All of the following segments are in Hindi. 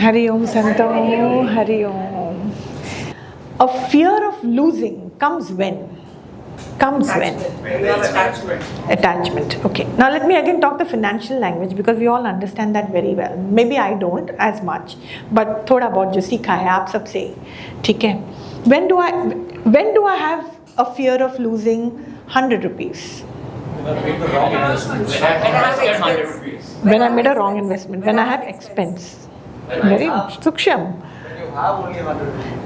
Hari Om Santo, Hari Om. A fear of losing comes when? Comes when? Attachment. Okay. Now let me again talk the financial language because we all understand that very well. Maybe I don't as much, but थोड़ा बहुत जो सीखा है आप सबसे, ठीक है? When do I have a fear of losing 100 rupees? When I made a wrong investment. When I have expense. Very suksham.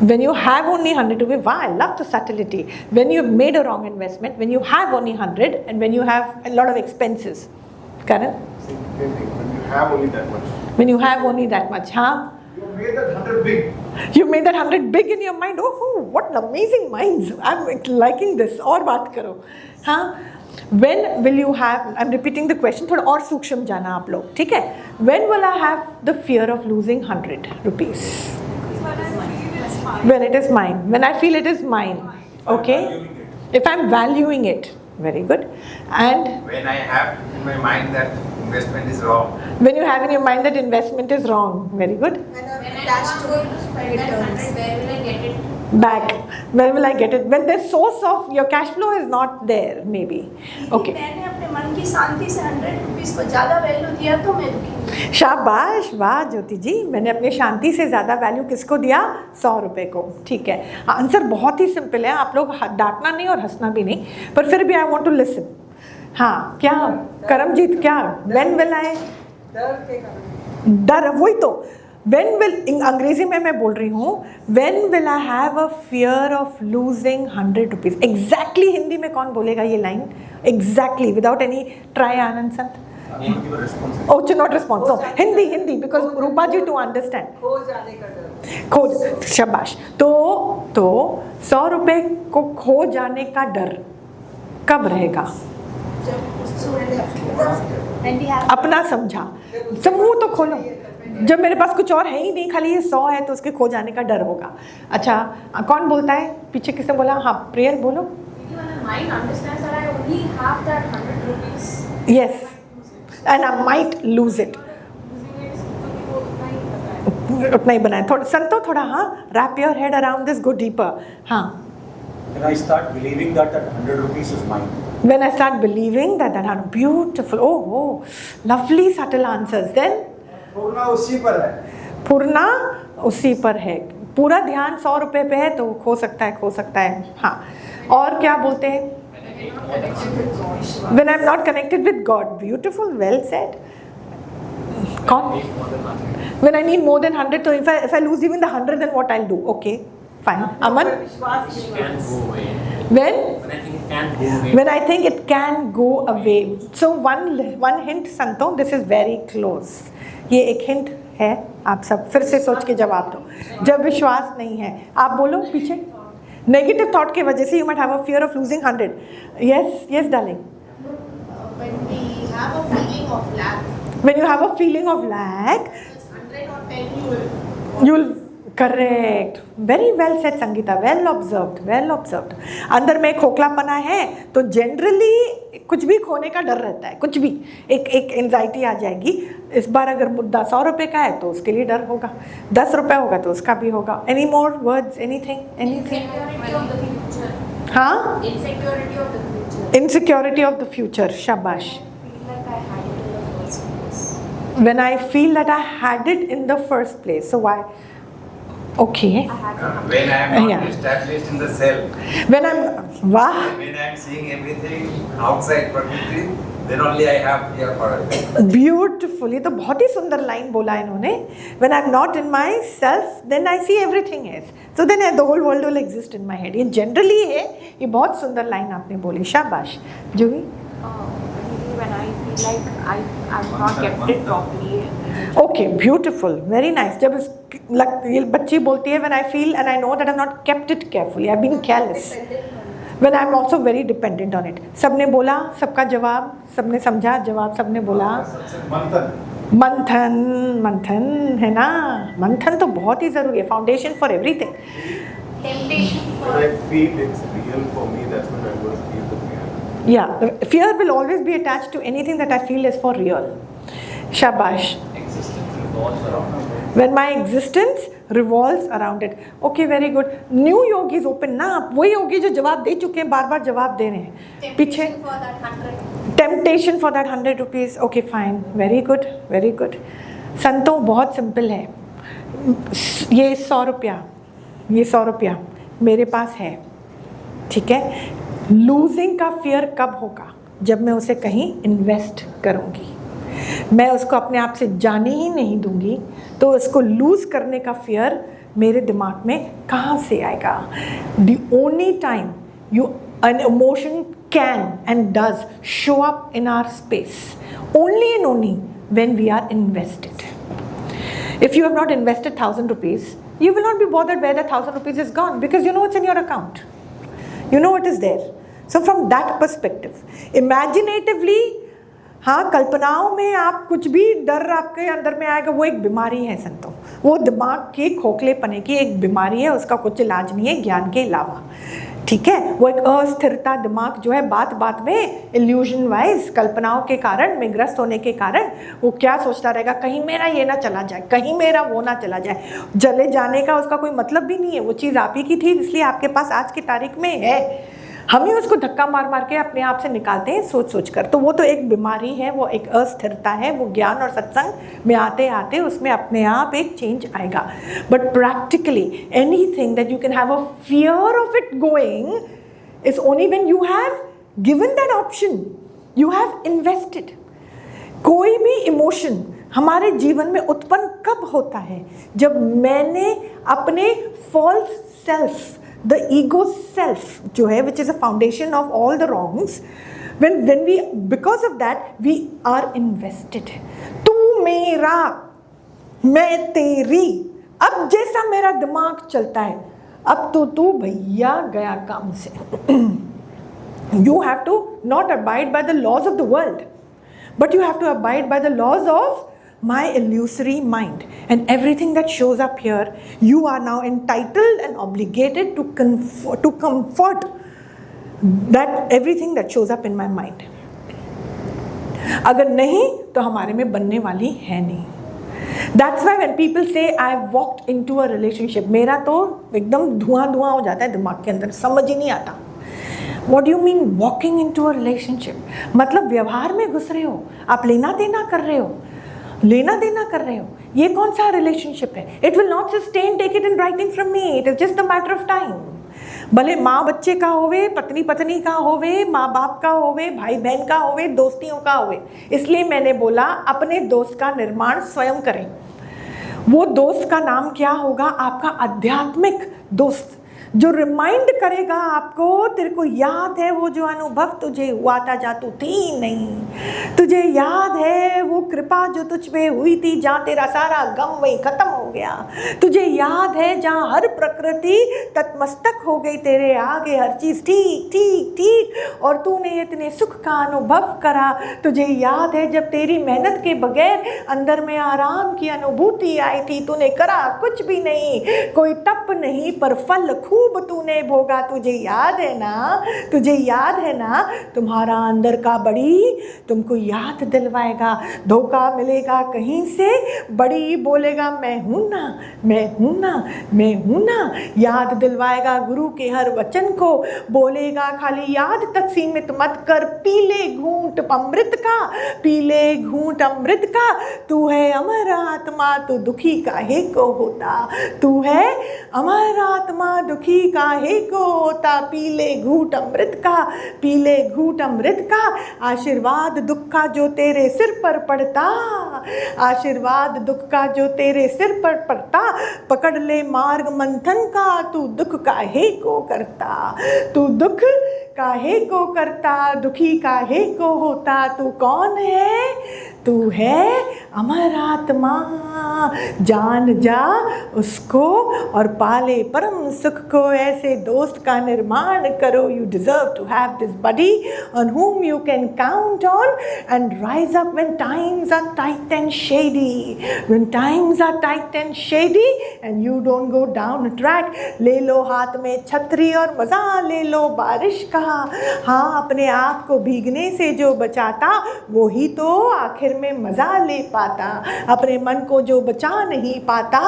When you have only 100 rupees, wow, I love the subtlety. When you've made a wrong investment, when you have only 100, and when you have a lot of expenses. Karan? When you have only that much. When you have only that much, huh? You made that 100 big. You made that 100 big in your mind. Oh, what amazing minds. I'm liking this. और बात करो. Huh? When will you have, I'm repeating the question, थोड़ा और सूक्ष्म जाना आप लोग, ठीक है? When will I have the fear of losing 100 rupees? When it is mine. When I feel it is mine. Okay? If I'm valuing it. Very good. And when I have in my mind that investment is wrong. When you have in your mind that investment is wrong. Very good. When I'm attached to it, spend that 100, where will I get it? Back. When will I get it? When the source of your cash flow is not there, maybe. Okay. मैंने अपने मन की शांति से 100 रुपीस को ज़्यादा वैल्यू दिया तो मैं दुखी। शाबाश, वाह ज्योति जी, मैंने अपनी शांति से ज़्यादा वैल्यू किसको दिया? 100 रुपये को। ठीक है, आंसर बहुत ही सिंपल है, आप लोग डांटना नहीं और हंसना भी नहीं, पर फिर भी आई वॉन्ट टू लिसन। हाँ, क्या करमजीत, क्या व्हेन विल आई? डर, वही तो। When will, अंग्रेजी में मैं बोल रही हूँ, when will I have a fear of losing 100 rupees? Exactly Hindi में कौन बोलेगा ये line? Exactly, without any try, Anand Sant? Oh, not response. So, Hindi, because Rupa ji to understand. खो जाने का डर। खो, शाबाश। तो 100 रुपए को खो जाने का डर कब रहेगा? अपना समझा, समूह तो खोलो। जब मेरे पास कुछ और है ही नहीं, खाली ये 100 है, तो उसके खो जाने का डर होगा। अच्छा, कौन बोलता है? पीछे किसने बोला? हाँ, प्रियल बोलो। Yes, and I might lose it. उतना ही बनाए। थोड़ा संतो, थोड़ा हाँ, wrap your head around this, go deeper. हाँ। When I start believing that 100 rupees is mine. When I start believing that beautiful, oh, lovely subtle answers. Then पूर्णा उसी पर है। पूर्णा उसी पर है। पूरा ध्यान 100 रुपए पे है तो खो सकता है। हाँ, और क्या बोलते हैं? When I'm not connected with God. Beautiful, well said. कौन? When I need more than 100, so if I lose even the 100, then what I'll do? Okay, fine. Aman? When I think it can go away. So one hint, Santo, this is very close. ये एक हिंट है, आप सब फिर से सोच के जवाब दो। जब विश्वास नहीं है, आप बोलो पीछे। नेगेटिव थॉट की वजह से you might have a fear of losing 100. Yes, darling. When we have a feeling of lack. When you have a feeling of lack, 100 or 10 you'll correct. Very well said, Sangeeta. Well observed. अंदर में खोखलापना है तो जनरली कुछ भी खोने का डर रहता है, कुछ भी एक एंजाइटी आ जाएगी। इस बार अगर मुद्दा 100 रुपए का है तो उसके लिए डर होगा, 10 रुपए होगा तो उसका भी होगा। Any more words? Anything? Insecurity of the future. हाँ? Insecurity of the future. Insecurity of the future. शाबाश. When I feel like I had it in the first When I feel that I had it in the first place. place. So why? Okay. When I am not established in the self. When I'm, वाह, When I am seeing everything outside permitting, then only I have fear for it. Beautiful. ये तो बहुत ही सुंदर लाइन बोला इन्होंने। When I'm not in myself, then I see everything else. So then the whole world will exist in my head. ये जनरली है, ये बहुत सुंदर लाइन आपने बोली, शाबाश। जूही? When I feel like I've not kept it properly. Okay, beautiful, very nice. जब ये बच्ची बोलती है when I feel and I know that I've not kept it carefully, I've been careless. When I'm also very dependent on it. सबने बोला, सबका जवाब, सबने समझा जवाब, सबने बोला। मंथन है ना, मंथन तो बहुत ही ज़रूरी है, foundation for everything. temptation for. When I feel it's real for me, that's when I'm going to feel the fear. Yeah, the fear will always be attached to anything that I feel is for real. Shabash. Existence revolves around When my existence revolves around it. Okay, very good. New yogis open ना, आप वही योगी जो जवाब दे चुके हैं, बार बार जवाब दे रहे हैं पीछे. For that 100. Temptation for that 100 rupees. Okay, fine. Very good, very good. संतों बहुत सिंपल है. ये 100 रुपया, ये 100 रुपया मेरे पास है, ठीक है. लूजिंग का फियर कब होगा? जब मैं उसे कहीं इन्वेस्ट करूँगी. मैं उसको अपने आप से जाने ही नहीं दूंगी, तो उसको लूज करने का फियर मेरे दिमाग में कहाँ से आएगा? The only time an emotion can and does show up in our space, only and only when we are invested. If you have not invested 1,000 rupees, you will not be bothered where the 1,000 rupees is gone, because you know it's in your account. You know it is there. So from that perspective, imaginatively, हाँ, कल्पनाओं में आप कुछ भी डर आपके अंदर में आएगा, वो एक बीमारी है संतों. वो दिमाग के खोखलेपने की एक बीमारी है, उसका कुछ इलाज नहीं है ज्ञान के अलावा, ठीक है. वो एक अस्थिरता दिमाग जो है, बात बात में इल्यूजन वाइज कल्पनाओं के कारण में ग्रस्त होने के कारण वो क्या सोचता रहेगा, कहीं मेरा ये ना चला जाए, कहीं मेरा वो ना चला जाए. जले जाने का उसका कोई मतलब भी नहीं है. वो चीज़ आप ही की थी, इसलिए आपके पास आज की तारीख में है. हम ही उसको धक्का मार मार के अपने आप से निकालते हैं सोच सोच कर. तो वो तो एक बीमारी है, वो एक अस्थिरता है. वो ज्ञान और सत्संग में आते आते उसमें अपने आप एक चेंज आएगा. But practically anything that you can have a fear of it going is only when you have given that option, you have invested. कोई भी इमोशन हमारे जीवन में उत्पन्न कब होता है? जब मैंने अपने false self, the ego self जो है, which is a foundation of all the wrongs, when we, because of that we are invested. तू मेरा, मैं तेरी. अब जैसा मेरा दिमाग चलता है, अब तो तू भैया गया काम से. You have to not abide by the laws of the world, but you have to abide by the laws of my illusory mind. And everything that shows up here, you are now entitled and obligated to comfort that everything that shows up in my mind. अगर नहीं तो हमारे में बनने वाली है नहीं. That's why when people say I walked into a relationship, मेरा तो एकदम धुआं धुआं हो जाता है दिमाग के अंदर, समझ ही नहीं आता. What do you mean walking into a relationship? मतलब व्यवहार में घुस रहे हो, आप लेना देना कर रहे हो, लेना देना कर रहे हो. ये कौन सा रिलेशनशिप है? It will not sustain, take it in writing from me, it is just a matter of time. भले माँ बच्चे का होवे, पत्नी पत्नी का होवे, माँ बाप का होवे, भाई बहन का होवे, दोस्तियों का होवे. इसलिए मैंने बोला अपने दोस्त का निर्माण स्वयं करें. वो दोस्त का नाम क्या होगा? आपका आध्यात्मिक दोस्त, जो रिमाइंड करेगा आपको, तेरे को याद है वो जो अनुभव तुझे हुआ था जहाँ तू थी नहीं, तुझे याद है वो कृपा जो तुझ पे हुई थी जहाँ तेरा सारा गम वही खत्म हो गया, तुझे याद है जहाँ हर प्रकृति तत्मस्तक हो गई तेरे आगे, हर चीज़ ठीक ठीक ठीक और तूने इतने सुख का अनुभव करा. तुझे याद है जब तेरी मेहनत के बगैर अंदर में आराम की अनुभूति आई थी, तूने करा कुछ भी नहीं, कोई तप नहीं पर फल खूब तूने भोगा. तुझे याद है ना, तुझे याद है ना. तुम्हारा अंदर का बड़ी तुमको याद दिलवाएगा. धोखा मिलेगा कहीं से, बड़ी बोलेगा मैं हूं ना, मैं हूं ना, मैं हूं ना. याद दिलवाएगा गुरु के हर वचन को, बोलेगा खाली याद तक सीमित मत कर, पीले घूंट अमृत का, पीले घूंट अमृत का. तू है अमर आत्मा, तू दुखी काहे को होता, तू है अमर आत्मा, दुखी काहे को होता. पीले घूंट अमृत का, पीले घूंट अमृत का. आशीर्वाद दुख का जो तेरे सिर पर पड़ता, आशीर्वाद दुख का जो तेरे सिर पर पड़ता, पकड़ ले मार्ग मंथन का. तू दुख काहे को करता, तू दुख काहे को करता, दुखी काहे को होता. तू कौन है? तू है अमर आत्मा. जान जा उसको और पाले परम सुख को. ऐसे दोस्त का निर्माण करो. You deserve to have this buddy on whom you can count on and rise up when times are tight and shady. When times are tight and shady and you don't go down track, ले लो हाथ में छतरी और मजा ले लो बारिश का. हाँ, अपने आप को भीगने से जो बचाता वही तो आखिर में मज़ा ले पाता, अपने मन को जो बचा नहीं पाता,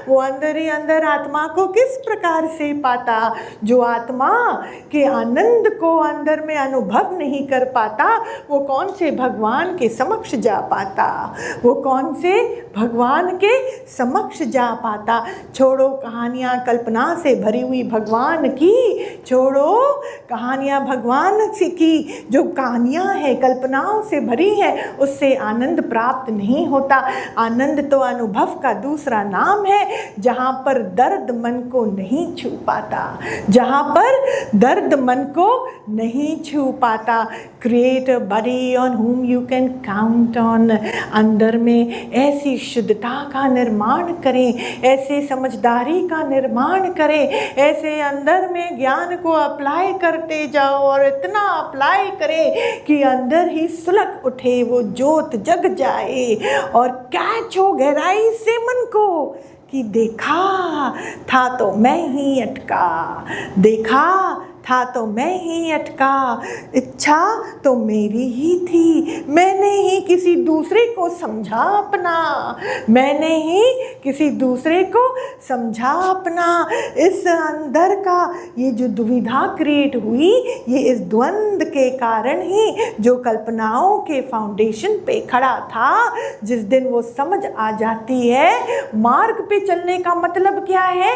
वो अंदर ही अंदर आत्मा को किस प्रकार से पाता। जो आत्मा के आनंद को अंदर में अनुभव नहीं कर पाता, वो कौन से भगवान के समक्ष जा पाता, वो कौन से भगवान के समक्ष जा पाता। छोड़ो कहानियाँ कल्पना से भरी हुई भगवान की, छोड़ो कहानियाँ भगवान से की, जो कहानियाँ हैं कल्पनाओं से भरी है, उससे आनंद प्राप्त नहीं होता। आनंद तो अनुभव का दूसरा नाम है, जहाँ पर दर्द मन को नहीं छू पाता, जहाँ पर दर्द मन को नहीं छू पाता। Create a body on whom you can count on। अंदर में ऐसी शुद्धता का निर्माण करें, ऐसे समझदारी का निर्माण करें, ऐसे अंदर में ज्ञान को अप्लाई करते जाओ और इतना अप्लाई करें कि अंदर ही सुलग उठे, वो ज्योत जग जाए और कैच हो गहराई से मन को कि देखा था तो मैं ही अटका, देखा था तो मैं ही अटका, इच्छा तो मेरी ही थी, मैंने ही किसी दूसरे को समझा अपना, मैंने ही किसी दूसरे को समझा अपना। इस अंदर का ये जो दुविधा क्रिएट हुई, ये इस द्वंद्व के कारण ही जो कल्पनाओं के फाउंडेशन पे खड़ा था। जिस दिन वो समझ आ जाती है, मार्ग पे चलने का मतलब क्या है,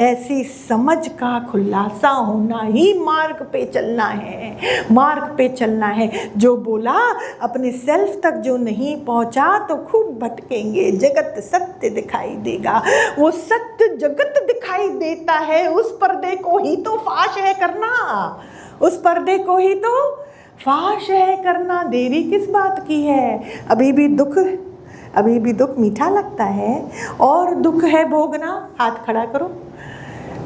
ऐसी समझ का खुलासा होना ही मार्ग पे चलना है, मार्ग पे चलना है। जो बोला अपने सेल्फ तक जो नहीं पहुंचा तो खूब भटकेंगे, जगत सत्य दिखाई देगा। वो सत्य जगत दिखाई देता है, उस पर्दे को ही तो फाश है करना, उस पर्दे को ही तो फाश है करना। देरी किस बात की है? अभी भी दुख मीठा लगता है और दुख है भोगना। हाथ खड़ा करो।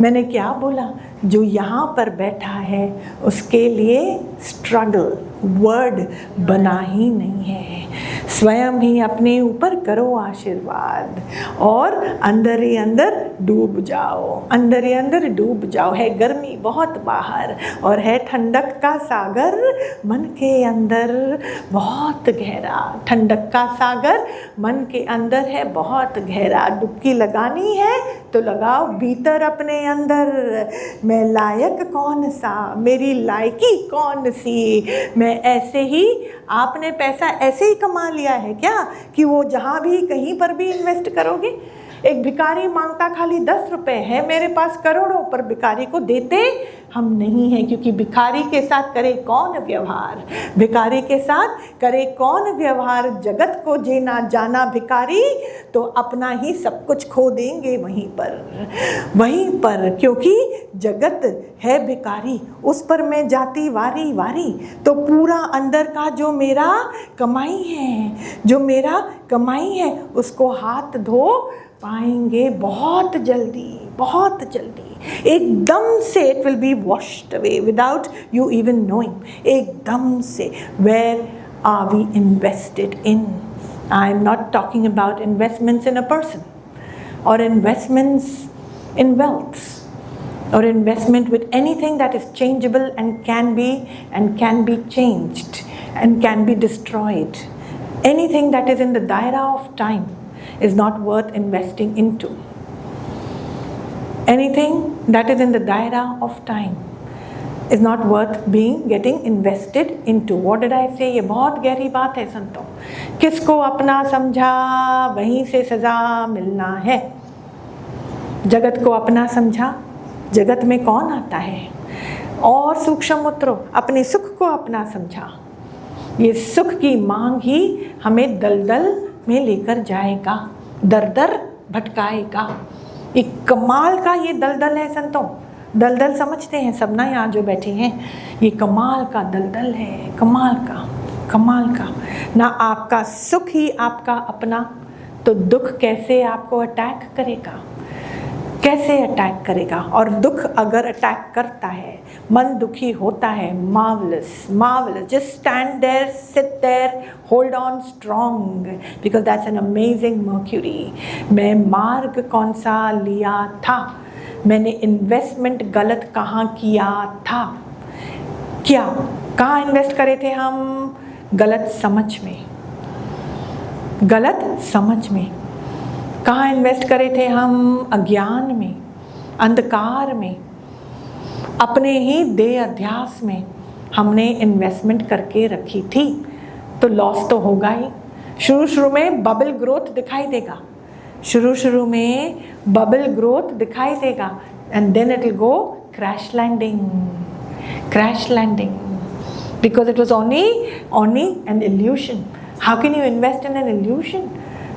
मैंने क्या बोला? जो यहाँ पर बैठा है उसके लिए स्ट्रगल वर्ड बना ही नहीं है। स्वयं ही अपने ऊपर करो आशीर्वाद और अंदर ही अंदर डूब जाओ, अंदर ही अंदर डूब जाओ। है गर्मी बहुत बाहर और है ठंडक का सागर मन के अंदर बहुत गहरा, ठंडक का सागर मन के अंदर है बहुत गहरा। डुबकी लगानी है तो लगाओ भीतर अपने अंदर। मैं लायक कौन सा, मेरी लायकी कौन सी? मैं ऐसे ही, आपने पैसा ऐसे ही कमा लिया है क्या कि वो जहाँ भी कहीं पर भी इन्वेस्ट करोगे? एक भिखारी मांगता खाली 10 रुपए है, मेरे पास करोड़ों, पर भिखारी को देते हम नहीं हैं, क्योंकि भिखारी के साथ करे कौन व्यवहार, भिखारी के साथ करे कौन व्यवहार। जगत को जेना जाना भिखारी तो अपना ही सब कुछ खो देंगे वहीं पर, क्योंकि जगत है भिखारी, उस पर मैं जाती वारी वारी तो पूरा अंदर का जो मेरा कमाई है उसको हाथ धो पाएंगे बहुत जल्दी, एकदम से। It will be washed away without you even knowing, एकदम से। Where are we invested in? I am not talking about investments in a person और investments in wealth or investment with anything that is changeable and can be changed and can be destroyed. Anything that is in the daira of time is not worth investing into. Anything that is in the daira of time is not worth getting invested into. What did I say? ये बहुत गहरी बात है संतों। किसको अपना समझा वहीं से सजा मिलना है। जगत को अपना समझा, जगत में कौन आता है? और सूक्ष्म उतरो, अपने सुख को अपना समझा, ये सुख की मांग ही हमें दलदल में लेकर जाएगा, दर दर भटकाएगा। एक कमाल का ये दलदल है संतों। दलदल समझते हैं सब ना, यहाँ जो बैठे हैं, ये कमाल का दलदल है, कमाल का। ना आपका सुख ही आपका अपना, तो दुख कैसे आपको अटैक करेगा, कैसे अटैक करेगा? और दुख अगर अटैक करता है, मन दुखी होता है, marvelous, just stand there, sit there, hold on strong, because that's an amazing Mercury. मैं मार्ग कौन सा लिया था, मैंने इन्वेस्टमेंट गलत कहाँ किया था, कहाँ इन्वेस्ट करे थे हम? गलत समझ में, गलत समझ में। कहाँ इन्वेस्ट करे थे हम? अज्ञान में, अंधकार में, अपने ही देह अध्यास में हमने इन्वेस्टमेंट करके रखी थी, तो लॉस तो होगा ही। शुरू में बबल ग्रोथ दिखाई देगा, शुरू में बबल ग्रोथ दिखाई देगा, and then it will go crash landing, because it was only an illusion. How can you invest in an illusion?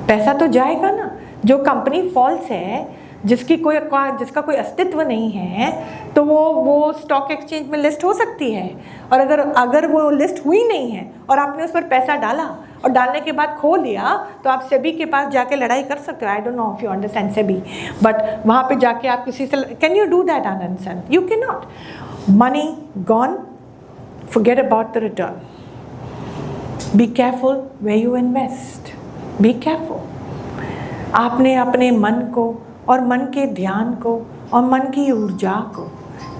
पैसा तो जाएगा ना। जो कंपनी फॉल्स है, जिसका कोई अस्तित्व नहीं है, तो वो स्टॉक एक्सचेंज में लिस्ट हो सकती है, और अगर वो लिस्ट हुई नहीं है और आपने उस पर पैसा डाला और डालने के बाद खो लिया, तो आप सेबी के पास जाके लड़ाई कर सकते हो। I don't know if you understand SEBI, but वहाँ पे जाके आप किसी से, can you do that Anand son? You can not. Money gone, forget about the return. Be careful where you invest. Be careful. आपने अपने मन को और मन के ध्यान को और मन की ऊर्जा को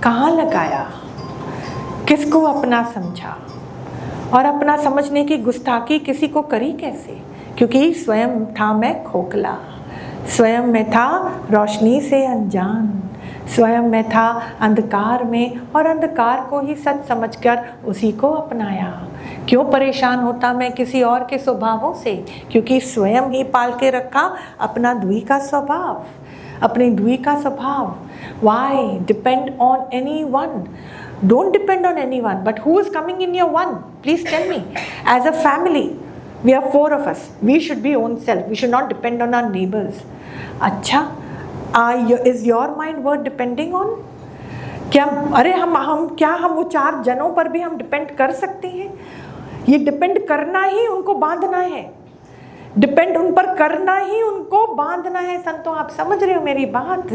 कहाँ लगाया? किसको अपना समझा? और अपना समझने की गुस्ताखी किसी को करी कैसे? क्योंकि स्वयं था मैं खोखला, स्वयं में था रोशनी से अनजान, स्वयं में था अंधकार में, और अंधकार को ही सच समझकर उसी को अपनाया। क्यों परेशान होता मैं किसी और के स्वभावों से? क्योंकि स्वयं ही पाल के रखा अपना द्वी का स्वभाव, अपने द्वी का स्वभाव। Why depend on anyone? Don't depend on anyone, but who is coming in your one? Please tell me. As a family, we are 4 of us. We should be own self. We should not depend on our neighbors. अच्छा, is your mind worth depending on? क्या अरे हम वो 4 जनों पर भी हम डिपेंड कर सकते हैं? ये डिपेंड करना ही उनको बांधना है, डिपेंड उन पर करना ही उनको बांधना है। संतों, आप समझ रहे हो मेरी बात?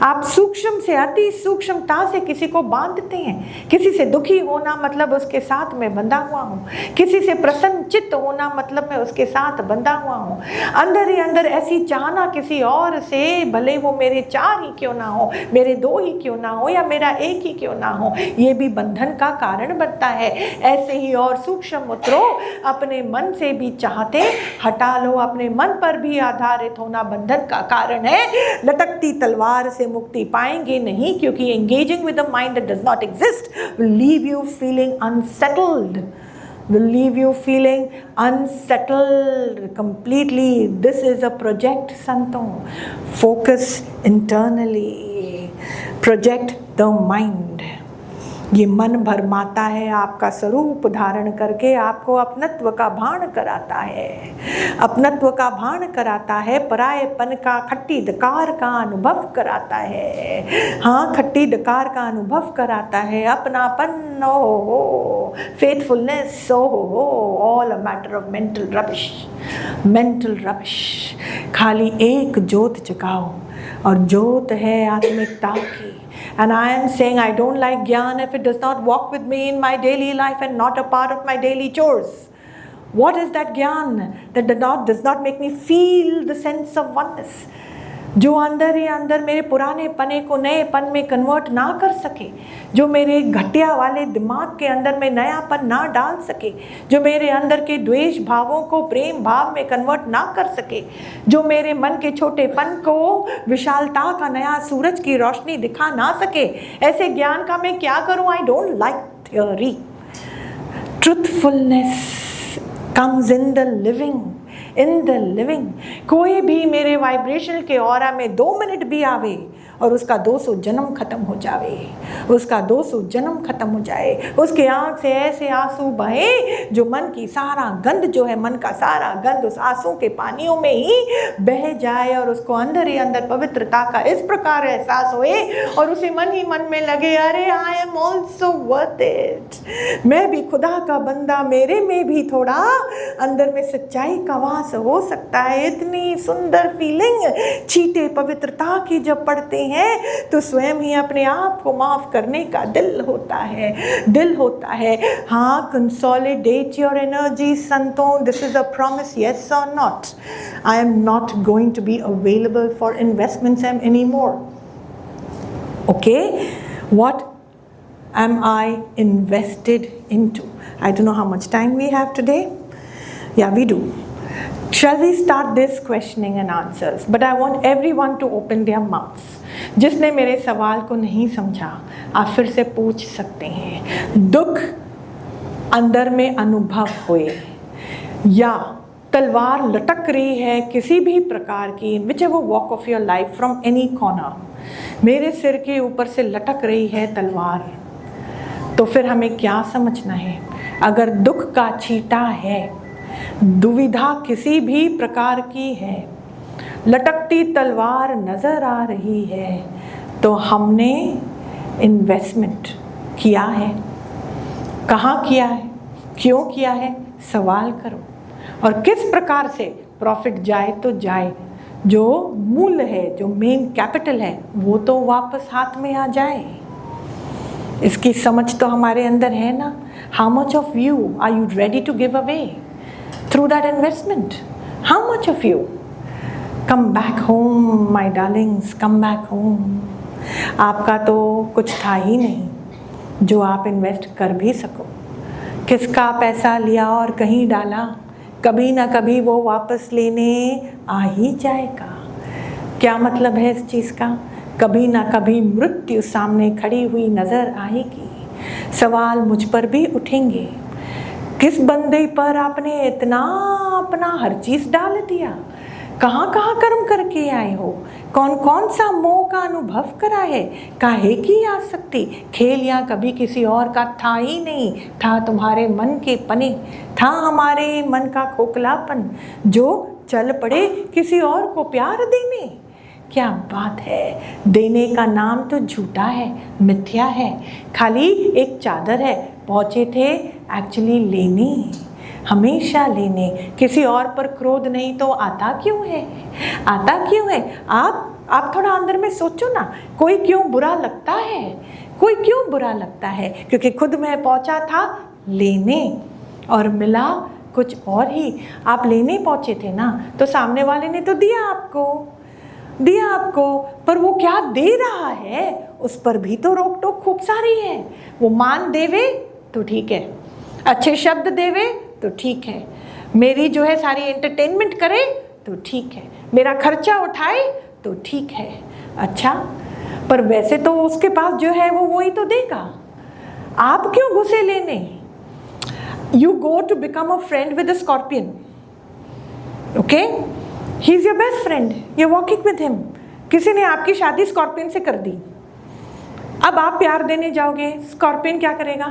आप सूक्ष्म से अति सूक्ष्मता से किसी को बांधते हैं। किसी से दुखी होना मतलब उसके साथ में बंधा हुआ हूँ, किसी से प्रसन्नचित्त होना मतलब मैं उसके साथ बंधा हुआ हूँ। अंदर ही अंदर ऐसी चाहना किसी और से, भले वो मेरे 4 ही क्यों ना हो, मेरे 2 ही क्यों ना हो, या मेरा 1 ही क्यों ना हो, ये भी बंधन का कारण बनता है। ऐसे ही और सूक्ष्म उतरो, अपने मन से भी चाहते हटा लो, अपने मन पर भी आधारित होना बंधन का कारण है। लटकती तलवार से मुक्ति पाएंगे नहीं, क्योंकि engaging with the mind that does not exist will leave you feeling unsettled, will leave you feeling unsettled completely. This is a project, santon. Focus internally, project the mind. ये मन भरमाता है, आपका स्वरूप धारण करके आपको अपनत्व का भान कराता है, अपनत्व का भान कराता है, परायेपन का खट्टी डकार का अनुभव कराता है। हाँ, खट्टी डकार का अनुभव कराता है। अपनापन हो, फेथफुलनेस हो, all a matter of mental rubbish, mental rubbish. खाली एक ज्योत जगाओ, और ज्योत है आत्मिकता की। And I am saying I don't like Gyan if it does not walk with me in my daily life and not a part of my daily chores. What is that Gyan that does not make me feel the sense of oneness? जो अंदर ही अंदर मेरे पुराने पने को नए पन में कन्वर्ट ना कर सके, जो मेरे घटिया वाले दिमाग के अंदर में नयापन ना डाल सके, जो मेरे अंदर के द्वेष भावों को प्रेम भाव में कन्वर्ट ना कर सके, जो मेरे मन के छोटेपन को विशालता का नया सूरज की रोशनी दिखा ना सके, ऐसे ज्ञान का मैं क्या करूं? I don't like theory. Truthfulness comes in the living, in the living. कोई भी मेरे वाइब्रेशन के ऑरा में 2 मिनट भी आवे और उसका 200 जन्म खत्म हो जावे, उसका 200 जन्म खत्म हो जाए, उसके आँख से ऐसे आंसू बहे जो मन की सारा गंध जो है, मन का सारा गंध उस आंसू के पानियों में ही बह जाए, और उसको अंदर ही अंदर पवित्रता का इस प्रकार एहसास होए, और उसे मन ही मन में लगे, अरे I am also worth it, मैं भी खुदा का बंदा, मेरे में भी थोड़ा अंदर में सच्चाई का वास हो सकता है। इतनी सुंदर फीलिंग छींटे पवित्रता की जब पड़ते हैं तो स्वयं ही अपने आप को माफ करने का दिल होता है, दिल होता है। हाँ, कंसोलिडेट योर एनर्जी संतों, this is a promise, yes और not. I am not going to be available for investments any more. Okay, what am I invested into? I don't know how much time we have today. Yeah, we do. Shall we start this questioning and answers? But I want everyone to open their mouths. जिसने मेरे सवाल को नहीं समझा, आप फिर से पूछ सकते हैं। दुख अंदर में अनुभव हुए या तलवार लटक रही है किसी भी प्रकार की, which ever walk of your life from any corner, मेरे सिर के ऊपर से लटक रही है तलवार, तो फिर हमें क्या समझना है? अगर दुख का छींटा है, दुविधा किसी भी प्रकार की है, लटकती तलवार नज़र आ रही है, तो हमने इन्वेस्टमेंट किया है, कहाँ किया है, क्यों किया है, सवाल करो। और किस प्रकार से प्रॉफिट जाए तो जाए, जो मूल्य है, जो मेन कैपिटल है, वो तो वापस हाथ में आ जाए। इसकी समझ तो हमारे अंदर है ना। How much of you are you ready to give away through that investment? How much of you? Come back home my darlings, come back home. आपका तो कुछ था ही नहीं जो आप इन्वेस्ट कर भी सको। किसका पैसा लिया और कहीं डाला, कभी ना कभी वो वापस लेने आ ही जाएगा। क्या मतलब है इस चीज़ का? कभी ना कभी मृत्यु सामने खड़ी हुई नज़र आएगी। सवाल मुझ पर भी उठेंगे, किस बंदे पर आपने इतना अपना हर चीज़ डाल दिया, कहाँ कहाँ कर्म करके आए हो, कौन कौन सा मोह का अनुभव करा है, काहे की आसक्ति, खेल या कभी किसी और का था ही नहीं, था तुम्हारे मन के पने, था हमारे मन का खोखलापन, जो चल पड़े किसी और को प्यार देने। क्या बात है, देने का नाम तो झूठा है, मिथ्या है, खाली एक चादर है, पहुँचे थे एक्चुअली लेने, हमेशा लेने। किसी और पर क्रोध नहीं तो आता क्यों है, आता क्यों है? आप थोड़ा अंदर में सोचो ना, कोई क्यों बुरा लगता है, कोई क्यों बुरा लगता है? क्योंकि खुद मैं पहुंचा था लेने और मिला कुछ और ही। आप लेने पहुंचे थे ना, तो सामने वाले ने तो दिया आपको, पर वो क्या दे रहा है उस पर भी तो रोक टोक खूब सारी है। वो मान देवे तो ठीक है, अच्छे शब्द देवे तो ठीक है, मेरी जो है सारी एंटरटेनमेंट करे तो ठीक है, मेरा खर्चा उठाए तो ठीक है। अच्छा, पर वैसे तो उसके पास जो है वो वही तो देगा, आप क्यों घुसे लेने? You go to become a friend with a scorpion, okay? He's your best friend, you're walking with him. किसी ने आपकी शादी स्कॉर्पियन से कर दी, अब आप प्यार देने जाओगे, स्कॉर्पियन क्या करेगा?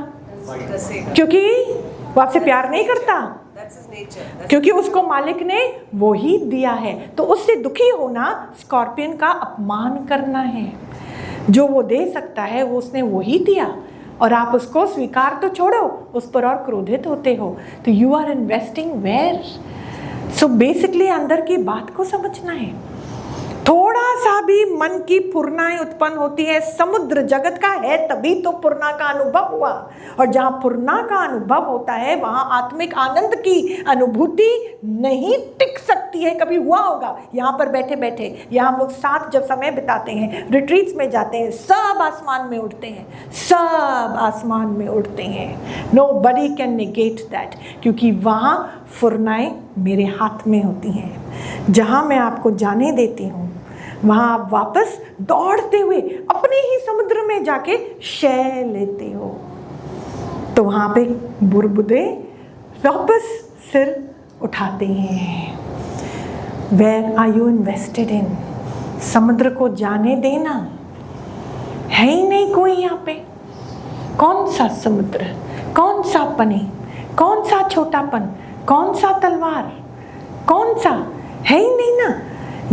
क्योंकि वो आपसे प्यार नहीं करता, क्योंकि उसको मालिक ने वो ही दिया है। तो उससे दुखी होना स्कॉर्पियन का अपमान करना है। जो वो दे सकता है वो उसने वो ही दिया, और आप उसको स्वीकार तो छोड़ो, उस पर और क्रोधित होते हो। तो you are investing where? So basically अंदर की बात को समझना है। थोड़ा सा भी मन की पूर्णाएं उत्पन्न होती है, समुद्र जगत का है तभी तो पूर्णा का अनुभव हुआ, और जहाँ पूर्णा का अनुभव होता है वहाँ आत्मिक आनंद की अनुभूति नहीं टिक सकती है। कभी हुआ होगा यहाँ पर बैठे बैठे, या हम लोग साथ जब समय बिताते हैं, रिट्रीट्स में जाते हैं, सब आसमान में उड़ते हैं, सब आसमान में उड़ते हैं। नोबडी कैन नेगेट दैट, क्योंकि वहाँ पूर्णाएं मेरे हाथ में होती हैं। जहाँ मैं आपको जाने देती हूँ वहाँ आप वापस दौड़ते हुए अपने ही समुद्र में जाके शय लेते हो। तो वहाँ पे बुरबुदे वापस सिर उठाते हैं। Where are you invested in? समुद्र को जाने देना है ही नहीं कोई यहाँ पे। कौन सा समुद्र, कौन सा पनी, कौन सा छोटापन, कौन सा तलवार, कौन सा है ही नहीं ना।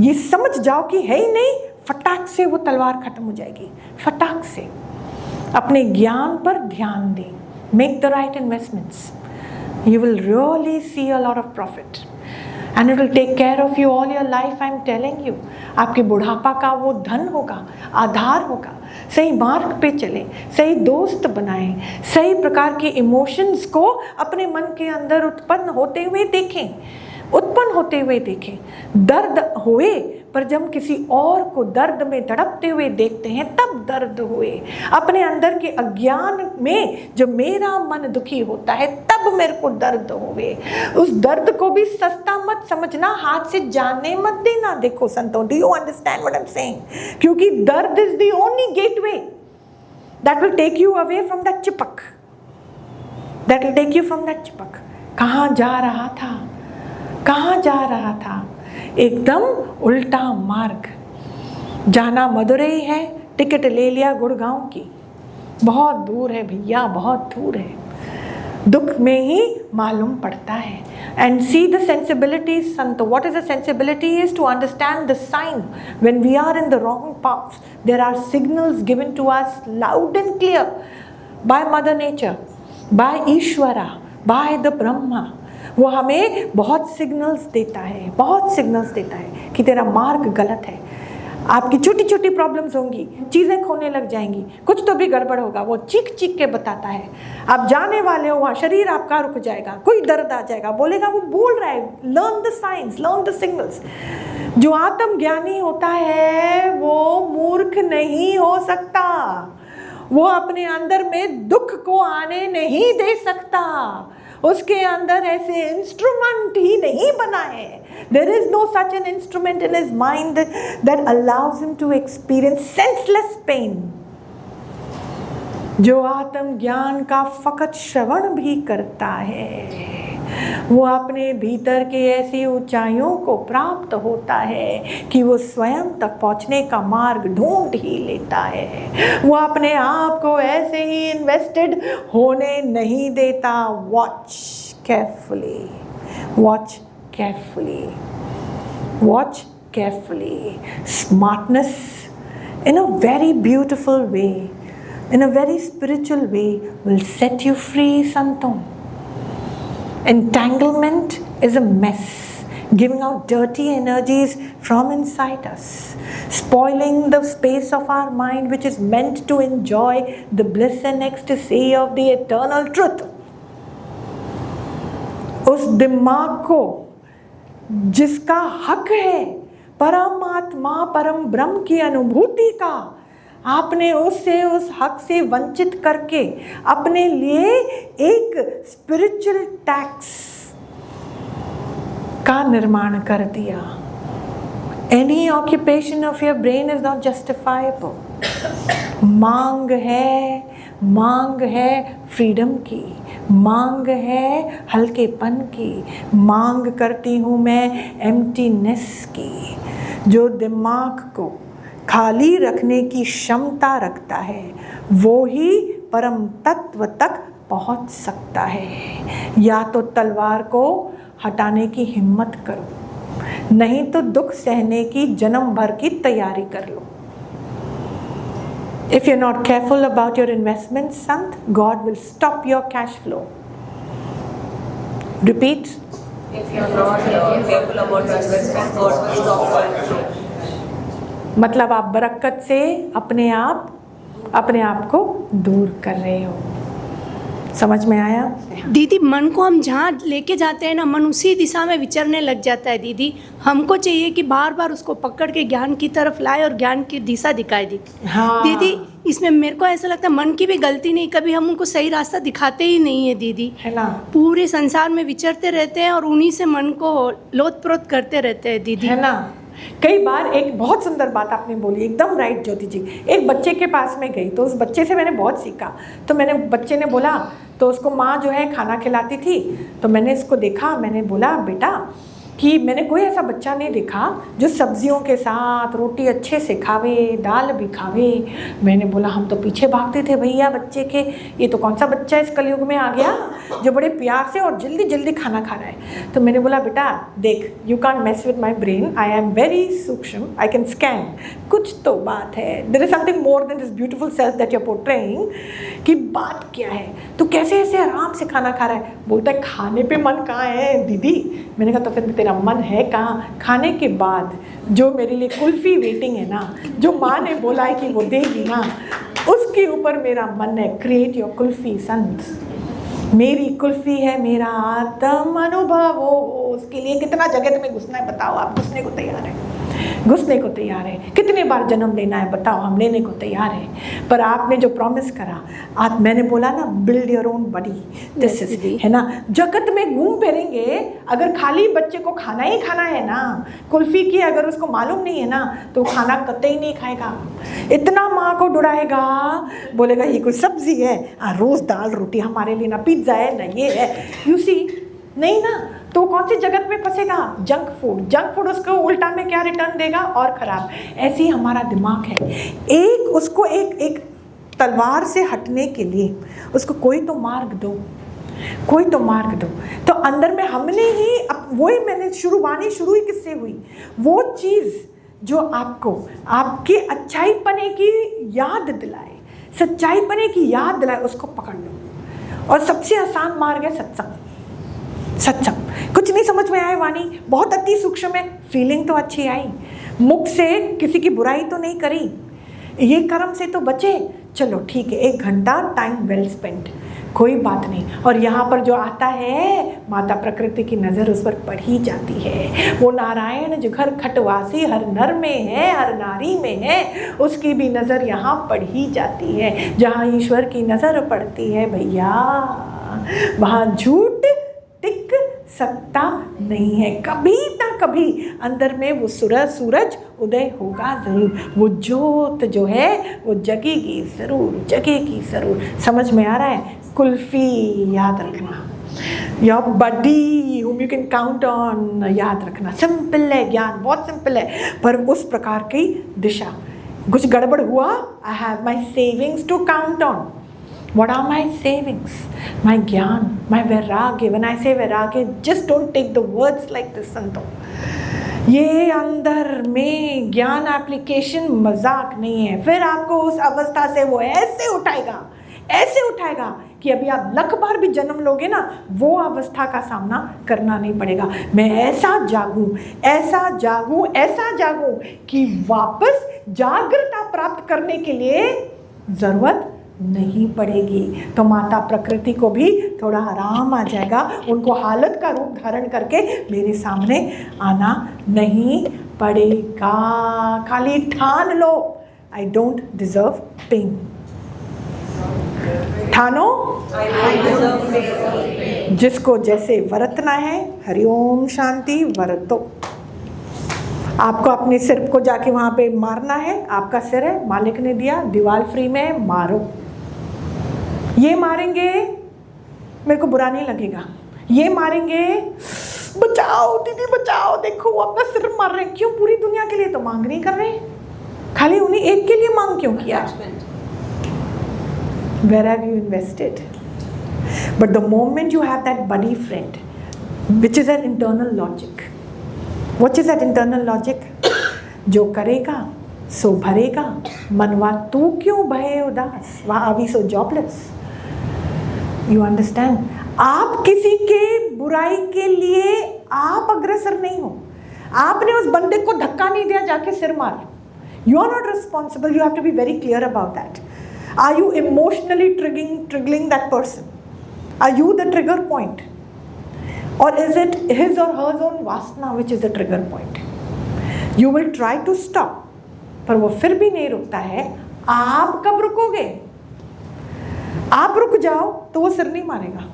ये समझ जाओ कि है ही नहीं, फटाक से वो तलवार खत्म हो जाएगी। फटाक से अपने ज्ञान पर ध्यान दें, make the right investments, you will really see a lot of profit and it will take care of you all your life. I am telling you, आपके बुढ़ापा का वो धन होगा, आधार होगा। सही मार्ग पे चलें, सही दोस्त बनाएं, सही प्रकार के इमोशंस को अपने मन के अंदर उत्पन्न होते हुए देखें, उत्पन्न होते हुए देखें। दर्द होए पर जब किसी और को दर्द में तड़पते हुए देखते हैं तब दर्द हुए। अपने अंदर के अज्ञान में जब मेरा मन दुखी होता है तब मेरे को दर्द हुए। उस दर्द को भी सस्ता मत समझना, हाथ से जाने मत देना। देखो संतों, do you understand what I am saying? क्योंकि दर्द is the only gateway that will take you away from that चिपक, that will take you from that चिपक। कहाँ जा रहा था, कहाँ जा रहा था? एकदम उल्टा मार्ग। जाना मदुरई है, टिकट ले लिया गुड़गांव की। बहुत दूर है भैया, बहुत दूर है। दुख में ही मालूम पड़ता है। एंड सी द सेंसिबिलिटी संतो। What is the sensibility? Is to understand the sign when we are in the wrong path. There are signals given to us loud and clear by mother nature, by Ishwara, by the Brahma. वो हमें बहुत सिग्नल्स देता है, बहुत सिग्नल्स देता है कि तेरा मार्ग गलत है। आपकी छोटी छोटी प्रॉब्लम्स होंगी, चीज़ें खोने लग जाएंगी, कुछ तो भी गड़बड़ होगा, वो चीख चीख के बताता है। आप जाने वाले हो वहाँ, शरीर आपका रुक जाएगा, कोई दर्द आ जाएगा, बोलेगा, वो बोल रहा है, learn the science, learn the signals. जो आत्मज्ञानी होता है वो मूर्ख नहीं हो सकता। वो अपने अंदर में दुख को आने नहीं दे सकता। उसके अंदर ऐसे इंस्ट्रूमेंट ही नहीं बना है। There is no such an instrument in his mind that allows him to experience senseless pain. जो आत्म ज्ञान का फकत श्रवण भी करता है वो अपने भीतर के ऐसी ऊंचाइयों को प्राप्त होता है कि वो स्वयं तक पहुंचने का मार्ग ढूंढ ही लेता है। वो अपने आप को ऐसे ही इन्वेस्टेड होने नहीं देता। Watch carefully, watch carefully, watch carefully. Smartness in a very beautiful way, in a very spiritual way, will set you free, Santon. Entanglement is a mess, giving out dirty energies from inside us, spoiling the space of our mind which is meant to enjoy the bliss and ecstasy of the eternal truth. उस दिमाग को जिसका हक है परमात्मा परम ब्रह्म की अनुभूति का, आपने उससे उस हक से वंचित करके अपने लिए एक स्पिरिचुअल टैक्स का निर्माण कर दिया। Any occupation of your brain is not justifiable. मांग है फ्रीडम की, मांग है हल्केपन की, मांग करती हूँ मैं एम्प्टीनेस की। जो दिमाग को खाली रखने की क्षमता रखता है वो ही परम तत्व तक पहुंच सकता है। या तो तलवार को हटाने की हिम्मत करो, नहीं तो दुख सहने की जन्म भर की तैयारी कर लो। If you're not careful about your investments, Sant, God will stop your cash flow. Repeat. If you're not careful about your investment, God will stop your. मतलब आप बरकत से अपने आप को दूर कर रहे हो। समझ में आया? दीदी, मन को हम जहाँ लेके जाते हैं ना, मन उसी दिशा में विचरने लग जाता है। दीदी, हमको चाहिए कि बार बार उसको पकड़ के ज्ञान की तरफ लाए और ज्ञान की दिशा दिखाए। हाँ। दीदी, इसमें मेरे को ऐसा लगता है मन की भी गलती नहीं, कभी हम उनको सही रास्ता दिखाते ही नहीं है दीदी, है ना? पूरे संसार में विचरते रहते हैं और उन्हीं से मन को लोथ-प्रोथ करते रहते हैं दीदी, है ना? कई बार एक बहुत सुंदर बात आपने बोली, एकदम राइट ज्योति जी। एक बच्चे के पास में गई तो उस बच्चे से मैंने बहुत सीखा। तो बच्चे ने बोला, तो उसको माँ जो है खाना खिलाती थी, तो मैंने इसको देखा, मैंने बोला बेटा कि मैंने कोई ऐसा बच्चा नहीं देखा जो सब्जियों के साथ रोटी अच्छे से खावे, दाल भी खावे। मैंने बोला हम तो पीछे भागते थे भैया बच्चे के, ये तो कौन सा बच्चा इस कलयुग में आ गया जो बड़े प्यार से और जल्दी जल्दी खाना खा रहा है। तो मैंने बोला बेटा देख, you can't mess with my brain, I am very सूक्ष्म, आई कैन स्कैन। कुछ तो बात है, there is something more than this beautiful self that you are portraying. कि बात क्या है, तो कैसे ऐसे आराम से खाना खा रहा है? बोलता है खाने पे मन कहाँ है दीदी। मैंने कहा तो फिर तेरा मन है कहाँ? खाने के बाद जो मेरे लिए कुल्फ़ी वेटिंग है ना, जो माँ ने बोला है कि वो देगी ना, उसके ऊपर मेरा मन है। क्रिएट योर कुल्फ़ी संत। मेरी कुल्फ़ी है मेरा आत्म अनुभव। उसके लिए कितना जगह तुम्हें घुसना है बताओ, आप घुसने को तैयार हैं? घुसने को तैयार है। कितने बार जन्म लेना है बताओ, हम लेने को तैयार है। पर आपने जो प्रॉमिस करा, आज मैंने बोला ना, build your own body, this is, है ना। जगत में घूम फिरेंगे, अगर खाली बच्चे को खाना ही खाना है ना, कुल्फी की अगर उसको मालूम नहीं है ना, तो खाना कतई नहीं खाएगा। इतना माँ को डुराएगा, बोलेगा ये कोई सब्जी है, रोज़ दाल रोटी हमारे लिए, ना पिज्ज़ा है ना ये है, यू सी, नहीं ना। तो कौन सी जगत में फंसेगा? Junk food. जंक फूड उसको उल्टा में क्या रिटर्न देगा? और ख़राब। ऐसे ही हमारा दिमाग है, एक उसको एक तलवार से हटने के लिए उसको कोई तो मार्ग दो, कोई तो मार्ग दो। तो अंदर में हमने ही वही मैंने वाणी शुरू ही किससे हुई, वो चीज़ जो आपको आपके अच्छाई पने की याद दिलाए, सच्चाई पने की याद दिलाए, उसको पकड़ लो। और सबसे आसान मार्ग है सत्संग। सत्संग कुछ नहीं समझ में आए, वाणी बहुत अति सूक्ष्म है, फीलिंग तो अच्छी आई, मुख से किसी की बुराई तो नहीं करी, ये कर्म से तो बचे, चलो ठीक है, 1 घंटा टाइम वेल स्पेंट, कोई बात नहीं। और यहाँ पर जो आता है, माता प्रकृति की नज़र उस पर पड़ ही जाती है। वो नारायण जो घर खटवासी हर नर में है, हर नारी में है, उसकी भी नज़र यहाँ पड़ ही जाती है। जहाँ ईश्वर की नज़र पड़ती है भैया, वहाँ झूठ टिक सकता नहीं है। कभी ना कभी अंदर में वो सूरज उदय होगा ज़रूर, वो ज्योत जो है वो जगेगी ज़रूर, जगेगी ज़रूर। समझ में आ रहा है? कुल्फ़ी याद रखना, your buddy whom you can count on याद रखना। सिंपल है ज्ञान, बहुत सिंपल है, पर उस प्रकार की दिशा। कुछ गड़बड़ हुआ, I have my savings to count on. What are my savings? My Gyan, my Vairagya. When I say Vairagya, just don't take the words like this, संतों। ये अंदर में ज्ञान एप्लीकेशन मजाक नहीं है। फिर आपको उस अवस्था से वो ऐसे उठाएगा कि अभी आप लाख बार भी जन्म लोगे ना, वो अवस्था का सामना करना नहीं पड़ेगा। मैं ऐसा जागूं कि वापस जागृता प्राप्त करने के लिए ज़रूरत नहीं पड़ेगी। तो माता प्रकृति को भी थोड़ा आराम आ जाएगा, उनको हालत का रूप धारण करके मेरे सामने आना नहीं पड़ेगा। खाली ठान लो, आई डोंट डिजर्व पेन। ठानो, जिसको जैसे वरतना है, हरिओम शांति वरतो। आपको अपने सिर को जाके वहाँ पे मारना है, आपका सिर है, मालिक ने दिया, दीवार फ्री में मारो। ये मारेंगे मेरे को बुरा नहीं लगेगा, ये मारेंगे बचाओ दीदी बचाओ, देखो वो अपना सिर मार रहे हैं। क्यों? पूरी दुनिया के लिए तो मांग नहीं कर रहे, खाली उन्हीं एक के लिए मांग क्यों किया? Where have you invested? But the moment you have that buddy friend, which is an internal logic, what is that internal logic? जो करेगा सो भरेगा, मनवा तू क्यों भये उदास, वहाँ अभी सो जॉबलेस। You understand? आप किसी के बुराई के लिए आप अग्रसर नहीं हो। आपने उस बंदे को धक्का नहीं दिया जाके सिर मार। You are not responsible, you have to be very clear about that. Are you emotionally triggering that person? Are you the trigger point? Or is it his or her own vasana which is the trigger point? You will try to stop, पर वो फिर भी नहीं रुकता है। आप कब रुकोगे? आप रुक जाओ तो वो सिर नहीं मारेगा।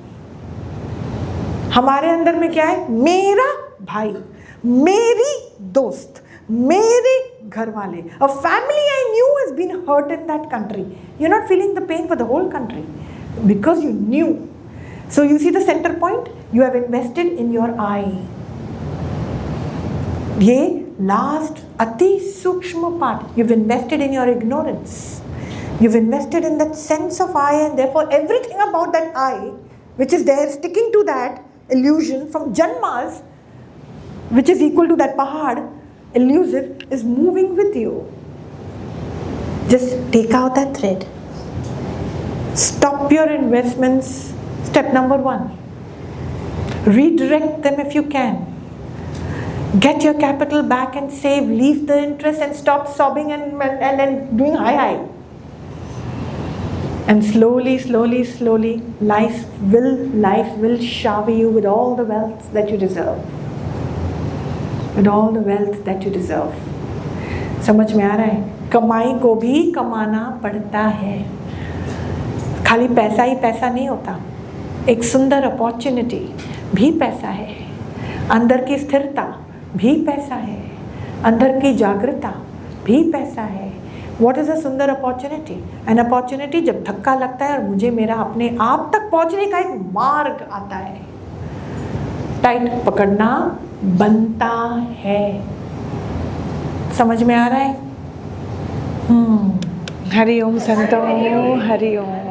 हमारे अंदर में क्या है? मेरा भाई, मेरी दोस्त, मेरे घर वाले, a family I knew has been hurt in that country. You're not feeling the pain for the whole country because you knew. So you see the center point? You have invested in your I. ये last अति सूक्ष्म part. You've invested in your ignorance. You've invested in that sense of I, and therefore everything about that I, which is there sticking to that illusion from Janmas, which is equal to that pahad, elusive, is moving with you. Just take out that thread. Stop your investments. Step number 1. Redirect them if you can. Get your capital back and save. Leave the interest and stop sobbing and doing hi. And slowly, life will shower you with all the wealth that you deserve. With all the wealth that you deserve. समझ में आ रहा है? कमाई को भी कमाना पड़ता है, खाली पैसा ही पैसा नहीं होता। एक सुंदर अपॉर्चुनिटी भी पैसा है, अंदर की स्थिरता भी पैसा है, अंदर की जागृता भी पैसा है। व्हाट इज़ अ सुंदर अपॉर्चुनिटी? एन अपॉर्चुनिटी जब धक्का लगता है और मुझे मेरा अपने आप तक पहुंचने का एक मार्ग आता है, टाइट पकड़ना बनता है। समझ में आ रहा है? हरि ओम संतो, हरि ओम।